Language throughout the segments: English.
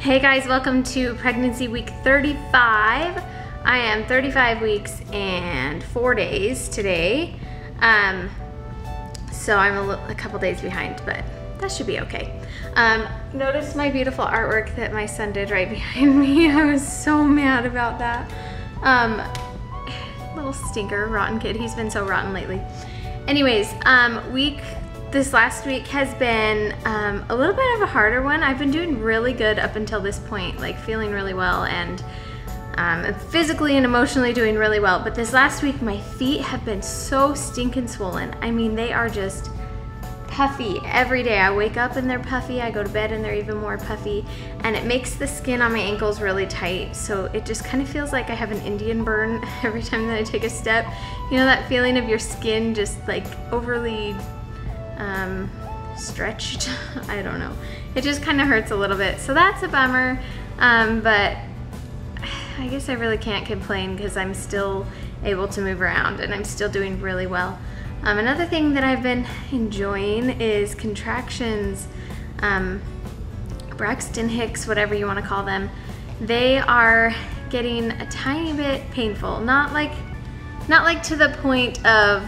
Hey guys, welcome to pregnancy week 35. I am 35 weeks and 4 days today. So I'm a couple days behind, but that should be okay. Notice my beautiful artwork that my son did right behind me. I was so mad about that. Little stinker, rotten kid. He's been so rotten lately. Anyways, this last week has been a little bit of a harder one. I've been doing really good up until this point, like feeling really well and physically and emotionally doing really well. But this last week, my feet have been so stinking swollen. I mean, they are just puffy every day. I wake up and they're puffy. I go to bed and they're even more puffy. And it makes the skin on my ankles really tight. So it just kind of feels like I have an Indian burn every time that I take a step. You know that feeling of your skin just like overly stretched? I don't know. It just kind of hurts a little bit. So that's a bummer. But I guess I really can't complain because I'm still able to move around and I'm still doing really well. Another thing that I've been enjoying is contractions. Braxton Hicks, whatever you want to call them. They are getting a tiny bit painful. Not like to the point of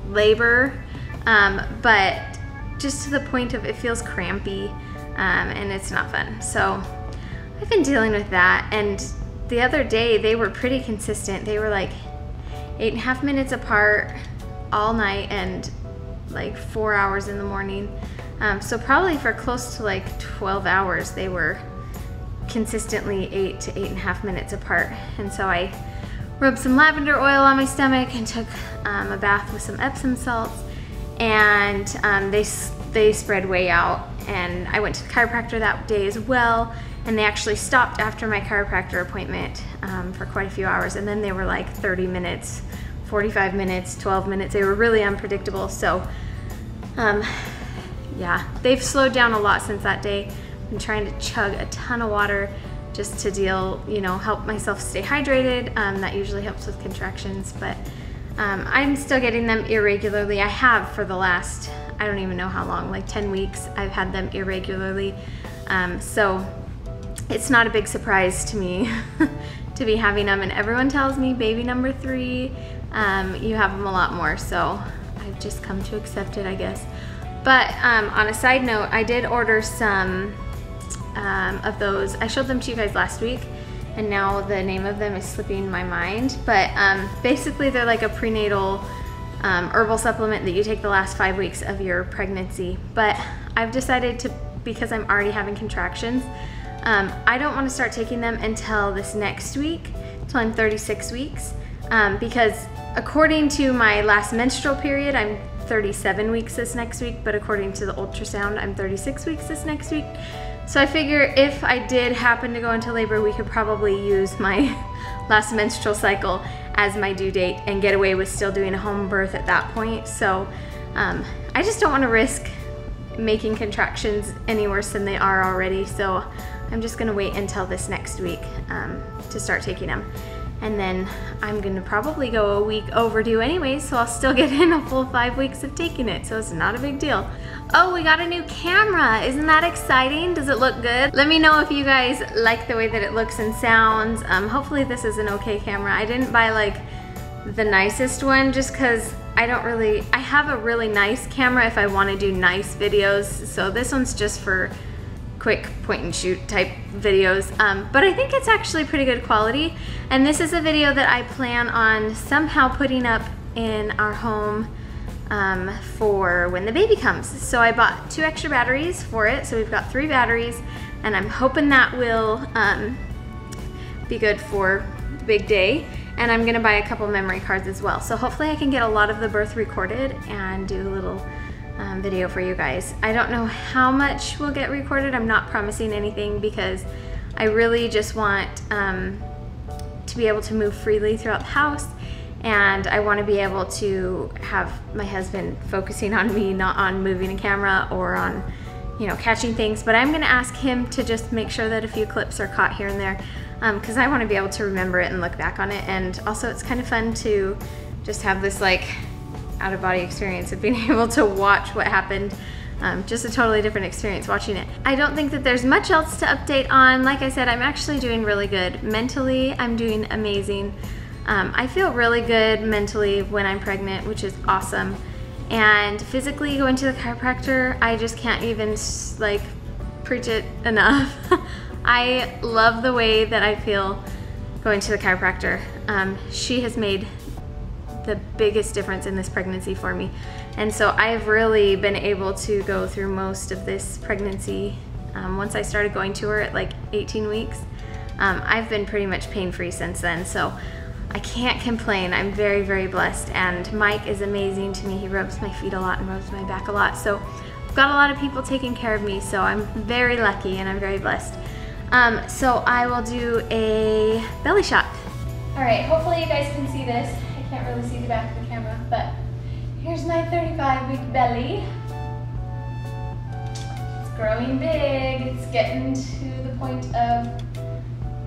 labor, but just to the point of it feels crampy and it's not fun. So I've been dealing with that, and the other day they were pretty consistent. They were like 8.5 minutes apart all night and like 4 hours in the morning. So probably for close to like 12 hours they were consistently 8 to 8.5 minutes apart. And so I rubbed some lavender oil on my stomach and took a bath with some Epsom salts, and they spread way out. And I went to the chiropractor that day as well, and they actually stopped after my chiropractor appointment for quite a few hours, and then they were like 30 minutes, 45 minutes, 12 minutes. They were really unpredictable. So yeah, they've slowed down a lot since that day. I'm trying to chug a ton of water just to help myself stay hydrated. That usually helps with contractions, but I'm still getting them irregularly. I have for the last, I don't even know how long, like 10 weeks, I've had them irregularly. So it's not a big surprise to me to be having them, and everyone tells me baby number 3, you have them a lot more. So I've just come to accept it, I guess. But on a side note, I did order some of those. I showed them to you guys last week, and now the name of them is slipping my mind. But basically they're like a prenatal herbal supplement that you take the last 5 weeks of your pregnancy. But I've decided to, because I'm already having contractions, I don't want to start taking them until this next week, until I'm 36 weeks. Because according to my last menstrual period, I'm 37 weeks this next week, but according to the ultrasound, I'm 36 weeks this next week. So I figure if I did happen to go into labor, we could probably use my last menstrual cycle as my due date and get away with still doing a home birth at that point. So I just don't want to risk making contractions any worse than they are already. So I'm just gonna wait until this next week to start taking them. And then I'm gonna probably go a week overdue anyway, so I'll still get in a full 5 weeks of taking it, so it's not a big deal. Oh, we got a new camera. Isn't that exciting? Does it look good? Let me know if you guys like the way that it looks and sounds. Hopefully this is an okay camera. I didn't buy like the nicest one just because I have a really nice camera if I wanna do nice videos, so this one's just for quick point and shoot type videos, but I think it's actually pretty good quality. And this is a video that I plan on somehow putting up in our home for when the baby comes. So I bought 2 extra batteries for it, so we've got 3 batteries, and I'm hoping that will be good for the big day. And I'm gonna buy a couple memory cards as well, so hopefully I can get a lot of the birth recorded and do a little video for you guys. I don't know how much will get recorded. I'm not promising anything because I really just want to be able to move freely throughout the house, and I want to be able to have my husband focusing on me, not on moving a camera or on catching things. But I'm gonna ask him to just make sure that a few clips are caught here and there, because I want to be able to remember it and look back on it. And also it's kind of fun to just have this like out-of-body experience of being able to watch what happened Just a totally different experience watching it. I don't think that there's much else to update on. Like I said, I'm actually doing really good. Mentally, I'm doing amazing. I feel really good mentally when I'm pregnant, which is awesome. And physically, going to the chiropractor, I just can't even like preach it enough. I love the way that I feel going to the chiropractor. She has made the biggest difference in this pregnancy for me. And so I've really been able to go through most of this pregnancy. Once I started going to her at like 18 weeks, I've been pretty much pain-free since then. So I can't complain. I'm very, very blessed. And Mike is amazing to me. He rubs my feet a lot and rubs my back a lot. So I've got a lot of people taking care of me. So I'm very lucky and I'm very blessed. So I will do a belly shot. All right, hopefully you guys can see this. I can't really see the back of the camera, but here's my 35-week belly. It's growing big. It's getting to the point of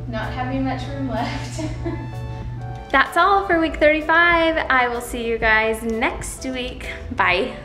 not having much room left. That's all for week 35. I will see you guys next week. Bye.